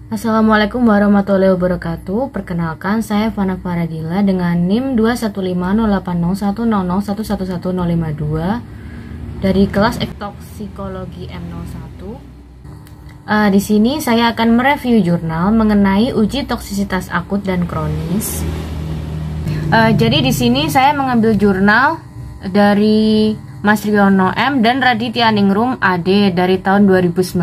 Assalamualaikum warahmatullahi wabarakatuh. Perkenalkan, saya Fana Faradila dengan NIM 215080100111052 dari kelas Ektoksikologi M01. Di sini saya akan mereview jurnal mengenai uji toksisitas akut dan kronis. Jadi di sini saya mengambil jurnal dari Mas Riono M dan Raditya Ningrum AD dari tahun 2019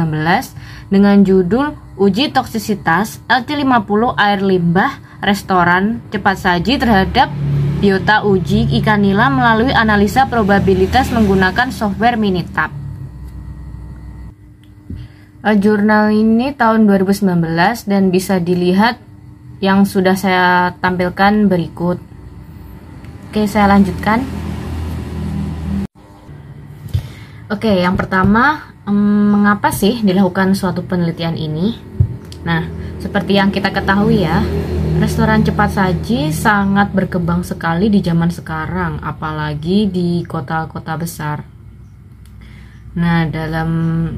dengan judul Uji Toksisitas LT50 Air Limbah Restoran Cepat Saji terhadap biota uji ikan nila melalui analisa probabilitas menggunakan software Minitab. Jurnal ini tahun 2019 dan bisa dilihat yang sudah saya tampilkan berikut. Oke, saya lanjutkan. Oke, yang pertama, mengapa sih dilakukan suatu penelitian ini? Nah, seperti yang kita ketahui ya, restoran cepat saji sangat berkembang sekali di zaman sekarang, apalagi di kota-kota besar. Nah, dalam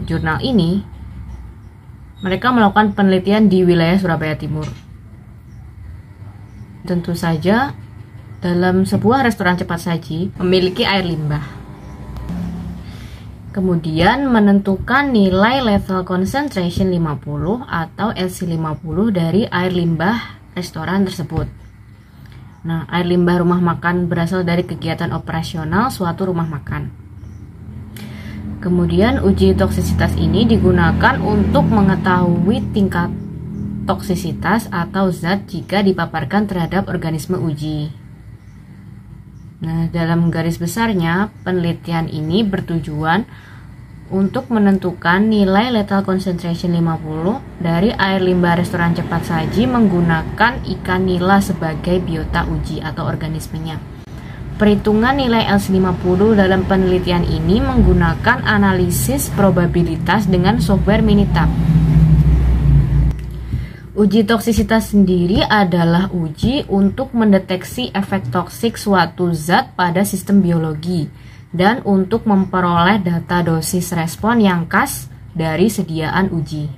jurnal ini, mereka melakukan penelitian di wilayah Surabaya Timur. Tentu saja, dalam sebuah restoran cepat saji memiliki air limbah. Kemudian menentukan nilai lethal concentration 50 atau LC50 dari air limbah restoran tersebut. Nah, air limbah rumah makan berasal dari kegiatan operasional suatu rumah makan. Kemudian uji toksisitas ini digunakan untuk mengetahui tingkat toksisitas atau zat jika dipaparkan terhadap organisme uji. Nah, dalam garis besarnya, penelitian ini bertujuan untuk menentukan nilai lethal concentration 50 dari air limbah restoran cepat saji menggunakan ikan nila sebagai biota uji atau organismenya. Perhitungan nilai LC50 dalam penelitian ini menggunakan analisis probabilitas dengan software Minitab. Uji toksisitas sendiri adalah uji untuk mendeteksi efek toksik suatu zat pada sistem biologi dan untuk memperoleh data dosis respon yang khas dari sediaan uji.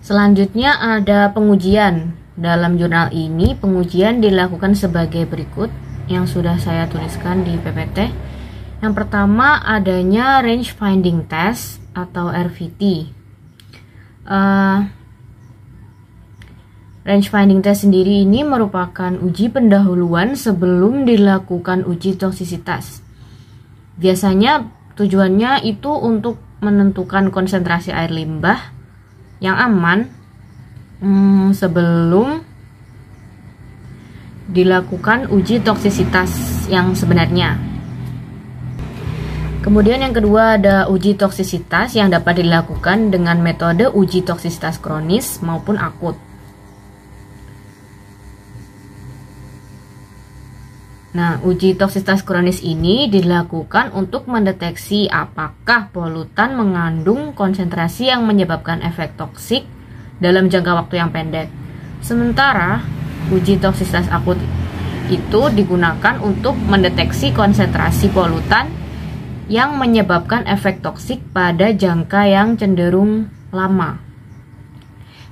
Selanjutnya ada pengujian. Dalam jurnal ini, pengujian dilakukan sebagai berikut yang sudah saya tuliskan di PPT. Yang pertama adanya Range Finding Test atau RFT. Range Finding Test sendiri ini merupakan uji pendahuluan sebelum dilakukan uji toksisitas. Biasanya tujuannya itu untuk menentukan konsentrasi air limbah yang aman sebelum dilakukan uji toksisitas yang sebenarnya. Kemudian yang kedua ada uji toksisitas yang dapat dilakukan dengan metode uji toksisitas kronis maupun akut. Nah, uji toksisitas kronis ini dilakukan untuk mendeteksi apakah polutan mengandung konsentrasi yang menyebabkan efek toksik dalam jangka waktu yang pendek. Sementara, uji toksisitas akut itu digunakan untuk mendeteksi konsentrasi polutan yang menyebabkan efek toksik pada jangka yang cenderung lama.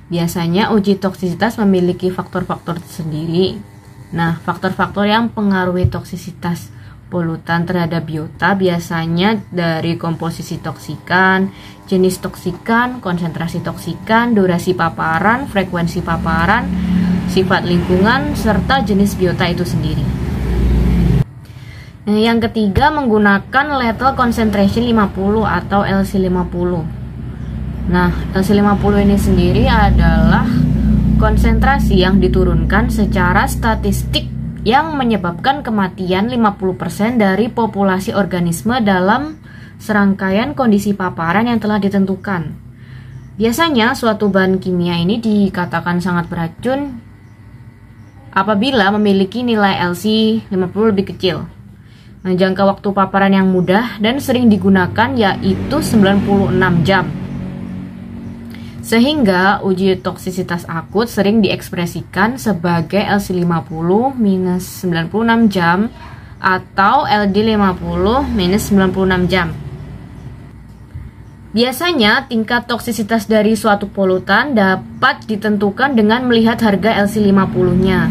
Biasanya uji toksisitas memiliki faktor-faktor tersendiri. Nah, faktor-faktor yang pengaruhi toksisitas polutan terhadap biota biasanya dari komposisi toksikan, jenis toksikan, konsentrasi toksikan, durasi paparan, frekuensi paparan, sifat lingkungan, serta jenis biota itu sendiri. Nah, yang ketiga menggunakan lethal concentration 50 atau LC50. Nah, LC50 ini sendiri adalah konsentrasi yang diturunkan secara statistik yang menyebabkan kematian 50% dari populasi organisme dalam serangkaian kondisi paparan yang telah ditentukan. Biasanya suatu bahan kimia ini dikatakan sangat beracun apabila memiliki nilai LC50 lebih kecil. Nah, jangka waktu paparan yang mudah dan sering digunakan yaitu 96 jam. Sehingga uji toksisitas akut sering diekspresikan sebagai LC50 minus 96 jam atau LD50 minus 96 jam. Biasanya tingkat toksisitas dari suatu polutan dapat ditentukan dengan melihat harga LC50-nya.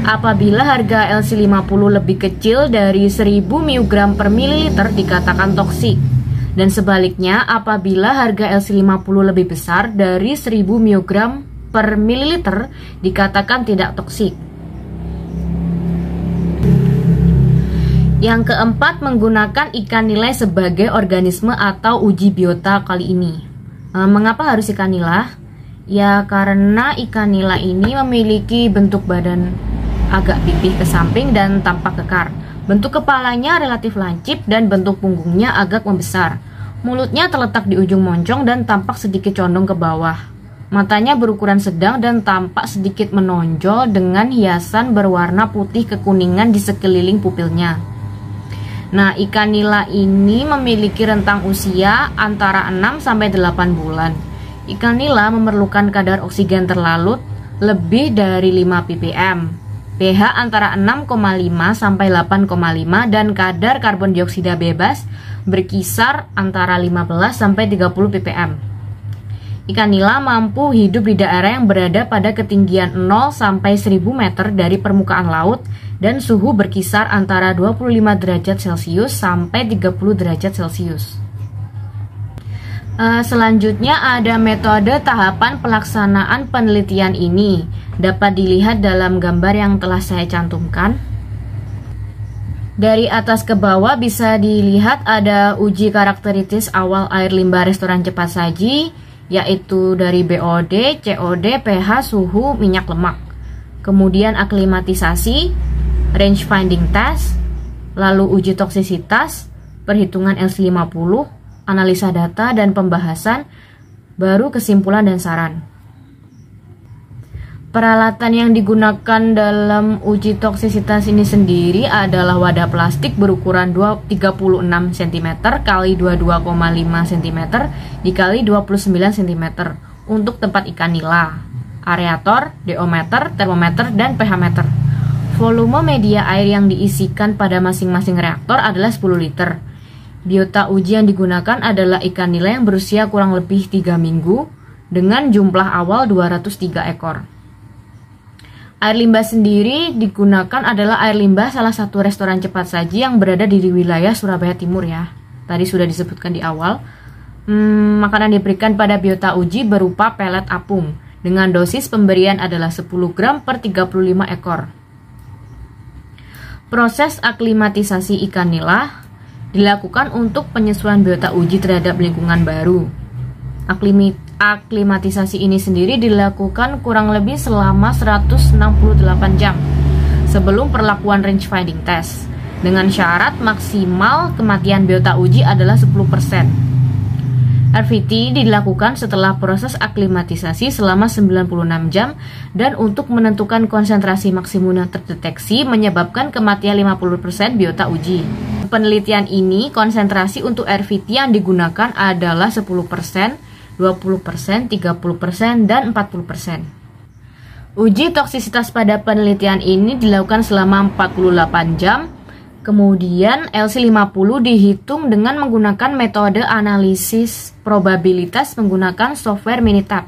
Apabila harga LC50 lebih kecil dari 1000 mg per mililiter dikatakan toksik. Dan sebaliknya, apabila harga LC50 lebih besar dari 1000 mg per mililiter dikatakan tidak toksik. Yang keempat, menggunakan ikan nila sebagai organisme atau uji biota kali ini. Mengapa harus ikan nila? Ya karena ikan nila ini memiliki bentuk badan agak pipih ke samping dan tampak kekar. Bentuk kepalanya relatif lancip dan bentuk punggungnya agak membesar. Mulutnya terletak di ujung moncong dan tampak sedikit condong ke bawah. Matanya berukuran sedang dan tampak sedikit menonjol dengan hiasan berwarna putih kekuningan di sekeliling pupilnya. Nah, ikan nila ini memiliki rentang usia antara 6-8 bulan. Ikan nila memerlukan kadar oksigen terlarut lebih dari 5 ppm, pH antara 6,5 sampai 8,5 dan kadar karbon dioksida bebas berkisar antara 15 sampai 30 ppm. Ikan nila mampu hidup di daerah yang berada pada ketinggian 0 sampai 1000 meter dari permukaan laut dan suhu berkisar antara 25 derajat Celcius sampai 30 derajat Celcius. Selanjutnya ada metode tahapan pelaksanaan penelitian ini. Dapat dilihat dalam gambar yang telah saya cantumkan. Dari atas ke bawah bisa dilihat ada uji karakteristik awal air limbah restoran cepat saji, yaitu dari BOD, COD, pH, suhu, minyak lemak. Kemudian aklimatisasi, range finding test, lalu uji toksisitas, perhitungan LC50, analisa data dan pembahasan, baru kesimpulan dan saran. Peralatan yang digunakan dalam uji toksisitas ini sendiri adalah wadah plastik berukuran 36 cm x 22,5 cm dikali 29 cm untuk tempat ikan nila, aerator, deometer, termometer, dan pH meter. Volume media air yang diisikan pada masing-masing reaktor adalah 10 liter. Biota uji yang digunakan adalah ikan nila yang berusia kurang lebih 3 minggu dengan jumlah awal 203 ekor. Air limbah sendiri digunakan adalah air limbah salah satu restoran cepat saji yang berada di wilayah Surabaya Timur ya. Tadi sudah disebutkan di awal. Makanan diberikan pada biota uji berupa pelet apung dengan dosis pemberian adalah 10 gram per 35 ekor. Proses aklimatisasi ikan nila dilakukan untuk penyesuaian biota uji terhadap lingkungan baru. Aklimatisasi ini sendiri dilakukan kurang lebih selama 168 jam sebelum perlakuan range finding test dengan syarat maksimal kematian biota uji adalah 10%. RVT dilakukan setelah proses aklimatisasi selama 96 jam dan untuk menentukan konsentrasi maksimum yang terdeteksi menyebabkan kematian 50% biota uji. Penelitian ini konsentrasi untuk RVT yang digunakan adalah 10%, 20%, 30%, dan 40%. Uji toksisitas pada penelitian ini dilakukan selama 48 jam. Kemudian LC50 dihitung dengan menggunakan metode analisis probabilitas menggunakan software Minitab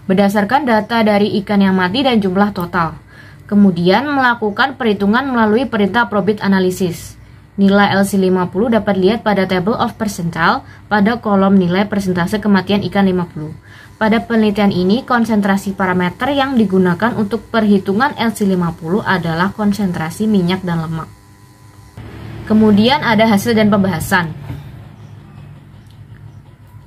berdasarkan data dari ikan yang mati dan jumlah total. Kemudian melakukan perhitungan melalui perintah probit analisis. Nilai LC50 dapat dilihat pada table of percentile pada kolom nilai persentase kematian ikan 50. Pada penelitian ini, konsentrasi parameter yang digunakan untuk perhitungan LC50 adalah konsentrasi minyak dan lemak. Kemudian ada hasil dan pembahasan.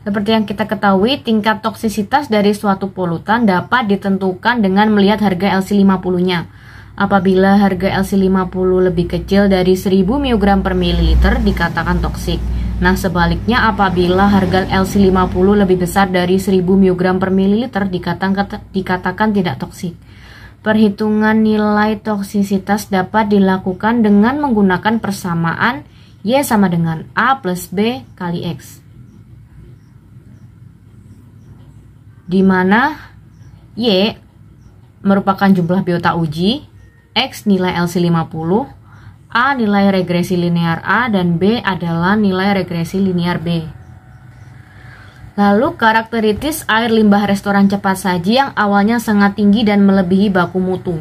Seperti yang kita ketahui, tingkat toksisitas dari suatu polutan dapat ditentukan dengan melihat harga LC50-nya. Apabila harga LC50 lebih kecil dari 1000 mg per mililiter dikatakan toksik. Nah, sebaliknya apabila harga LC50 lebih besar dari 1000 mg per mililiter dikatakan tidak toksik. Perhitungan nilai toksisitas dapat dilakukan dengan menggunakan persamaan Y sama dengan A plus B kali X, di mana Y merupakan jumlah biota uji, X nilai LC50, A nilai regresi linear A, dan B adalah nilai regresi linear B. Lalu karakteristik air limbah restoran cepat saji yang awalnya sangat tinggi dan melebihi baku mutu.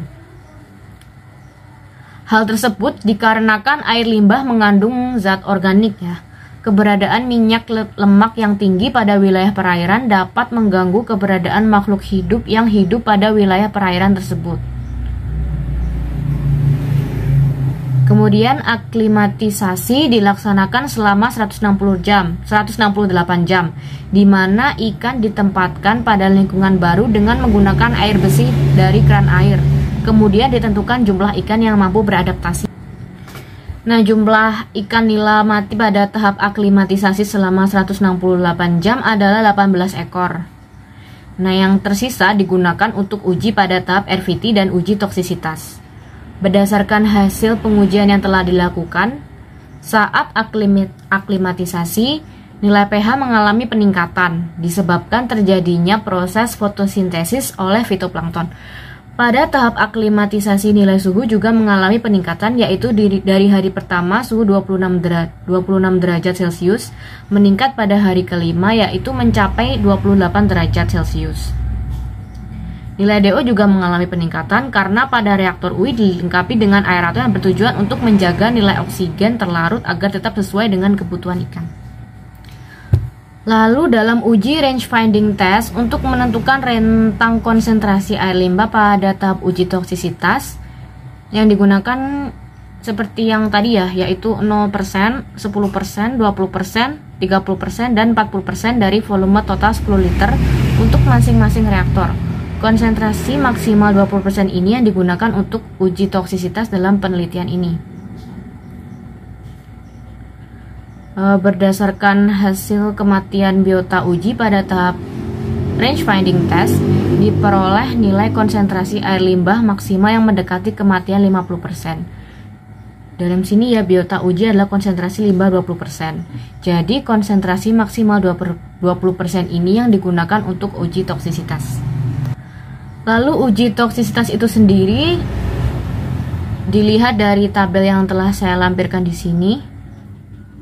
Hal tersebut dikarenakan air limbah mengandung zat organik ya. Keberadaan minyak lemak yang tinggi pada wilayah perairan dapat mengganggu keberadaan makhluk hidup yang hidup pada wilayah perairan tersebut. Kemudian aklimatisasi dilaksanakan selama 168 jam, di mana ikan ditempatkan pada lingkungan baru dengan menggunakan air bersih dari keran air. Kemudian ditentukan jumlah ikan yang mampu beradaptasi. Nah, jumlah ikan nila mati pada tahap aklimatisasi selama 168 jam adalah 18 ekor. Nah, yang tersisa digunakan untuk uji pada tahap RVT dan uji toksisitas. Berdasarkan hasil pengujian yang telah dilakukan, saat aklimatisasi, nilai pH mengalami peningkatan disebabkan terjadinya proses fotosintesis oleh fitoplankton. Pada tahap aklimatisasi, nilai suhu juga mengalami peningkatan, yaitu dari hari pertama suhu 26 derajat Celcius meningkat pada hari kelima, yaitu mencapai 28 derajat Celcius. Nilai DO juga mengalami peningkatan karena pada reaktor UI dilengkapi dengan aerator yang bertujuan untuk menjaga nilai oksigen terlarut agar tetap sesuai dengan kebutuhan ikan. Lalu dalam uji range finding test untuk menentukan rentang konsentrasi air limbah pada tahap uji toksisitas yang digunakan seperti yang tadi ya, yaitu 0%, 10%, 20%, 30%, dan 40% dari volume total 10 liter untuk masing-masing reaktor. Konsentrasi maksimal 20% ini yang digunakan untuk uji toksisitas dalam penelitian ini. Berdasarkan hasil kematian biota uji pada tahap range finding test, diperoleh nilai konsentrasi air limbah maksimal yang mendekati kematian 50%. Dalam sini ya, biota uji adalah konsentrasi limbah 20%. Jadi konsentrasi maksimal 20% ini yang digunakan untuk uji toksisitas. Lalu uji toksisitas itu sendiri dilihat dari tabel yang telah saya lampirkan di sini.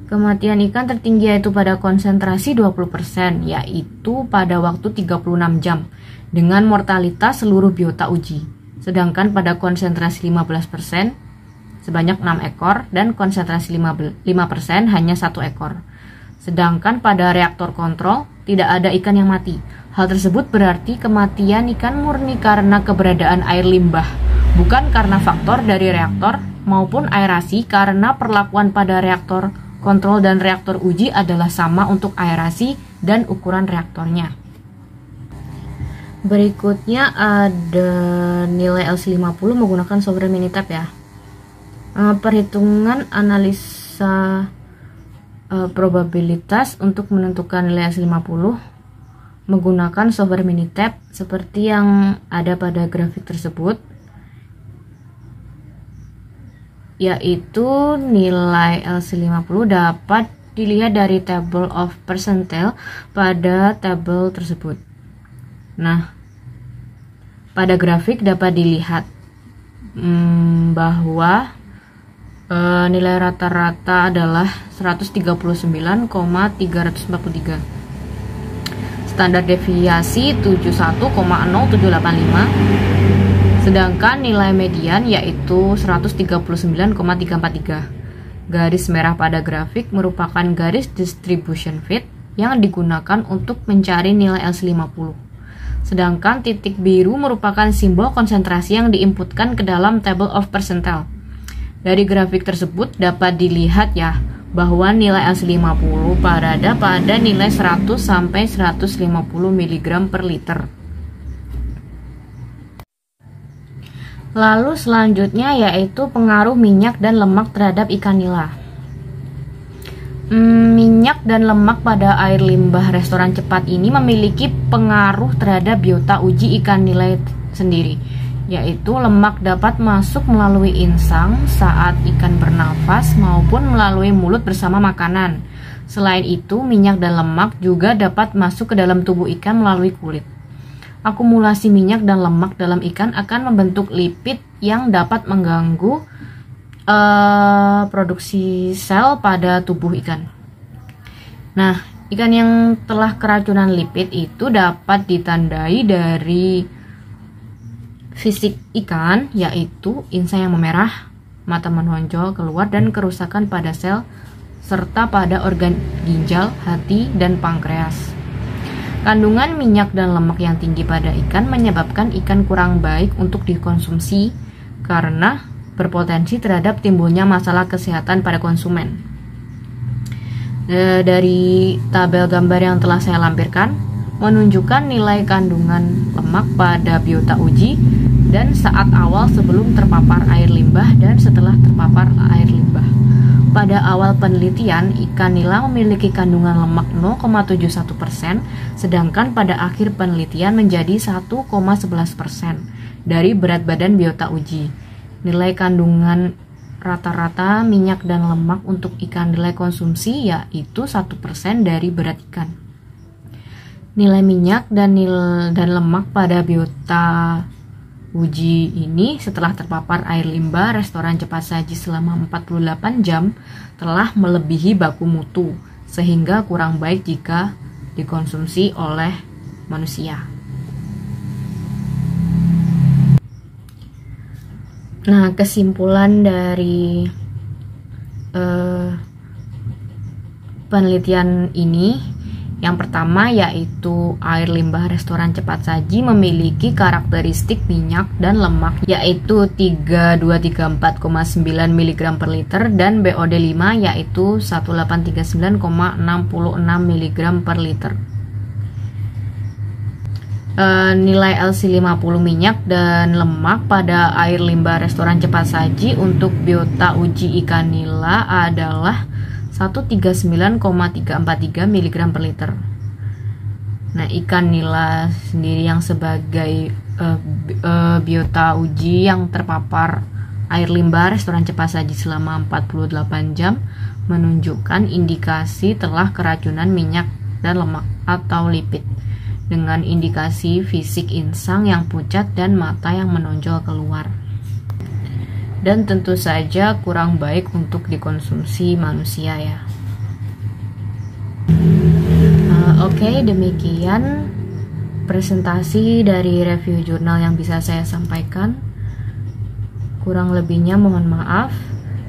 Kematian ikan tertinggi yaitu pada konsentrasi 20%, yaitu pada waktu 36 jam dengan mortalitas seluruh biota uji. Sedangkan pada konsentrasi 15% sebanyak 6 ekor dan konsentrasi 5% hanya 1 ekor. Sedangkan pada reaktor kontrol tidak ada ikan yang mati. Hal tersebut berarti kematian ikan murni karena keberadaan air limbah, bukan karena faktor dari reaktor maupun aerasi, karena perlakuan pada reaktor kontrol dan reaktor uji adalah sama untuk aerasi dan ukuran reaktornya. Berikutnya ada nilai LC50 menggunakan software Minitab ya. Perhitungan analisa probabilitas untuk menentukan nilai LC50 menggunakan software Minitab seperti yang ada pada grafik tersebut, yaitu nilai LC50 dapat dilihat dari table of percentile pada tabel tersebut. Nah, pada grafik dapat dilihat bahwa nilai rata-rata adalah 139,343. Standar deviasi 71,0785. Sedangkan nilai median yaitu 139,343. Garis merah pada grafik merupakan garis distribution fit yang digunakan untuk mencari nilai LC50. Sedangkan titik biru merupakan simbol konsentrasi yang diinputkan ke dalam table of percentile. Dari grafik tersebut dapat dilihat ya bahwa nilai LC50 berada pada nilai 100 sampai 150 mg per liter. Lalu selanjutnya yaitu pengaruh minyak dan lemak terhadap ikan nila. Minyak dan lemak pada air limbah restoran cepat ini memiliki pengaruh terhadap biota uji ikan nila sendiri, yaitu lemak dapat masuk melalui insang saat ikan bernafas maupun melalui mulut bersama makanan. Selain itu, minyak dan lemak juga dapat masuk ke dalam tubuh ikan melalui kulit. Akumulasi minyak dan lemak dalam ikan akan membentuk lipid yang dapat mengganggu produksi sel pada tubuh ikan. Nah, Ikan yang telah keracunan lipid itu dapat ditandai dari fisik ikan, yaitu insang yang memerah, mata menonjol keluar, dan kerusakan pada sel serta pada organ ginjal, hati, dan pankreas. Kandungan minyak dan lemak yang tinggi pada ikan menyebabkan ikan kurang baik untuk dikonsumsi karena berpotensi terhadap timbulnya masalah kesehatan pada konsumen. Dari tabel gambar yang telah saya lampirkan menunjukkan nilai kandungan lemak pada biota uji dan saat awal sebelum terpapar air limbah dan setelah terpapar air limbah. Pada awal penelitian, ikan nila memiliki kandungan lemak 0,71%, sedangkan pada akhir penelitian menjadi 1,11% dari berat badan biota uji. Nilai kandungan rata-rata minyak dan lemak untuk ikan nilai konsumsi yaitu 1% dari berat ikan. Nilai minyak dan lemak pada biota uji ini setelah terpapar air limbah restoran cepat saji selama 48 jam telah melebihi baku mutu, sehingga kurang baik jika dikonsumsi oleh manusia. Nah, kesimpulan dari penelitian ini, yang pertama yaitu air limbah restoran cepat saji memiliki karakteristik minyak dan lemak yaitu 3234,9 mg per liter dan BOD5 yaitu 1839,66 mg per liter. Nilai LC50 minyak dan lemak pada air limbah restoran cepat saji untuk biota uji ikan nila adalah 139,343 mg per liter. Nah, ikan nila sendiri yang sebagai biota uji yang terpapar air limbah restoran cepat saji selama 48 jam menunjukkan indikasi telah keracunan minyak dan lemak atau lipid, dengan indikasi fisik insang yang pucat dan mata yang menonjol keluar. Dan tentu saja kurang baik untuk dikonsumsi manusia ya. Oke, demikian presentasi dari review jurnal yang bisa saya sampaikan. Kurang lebihnya mohon maaf.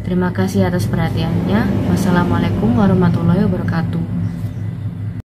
Terima kasih atas perhatiannya. Wassalamualaikum warahmatullahi wabarakatuh.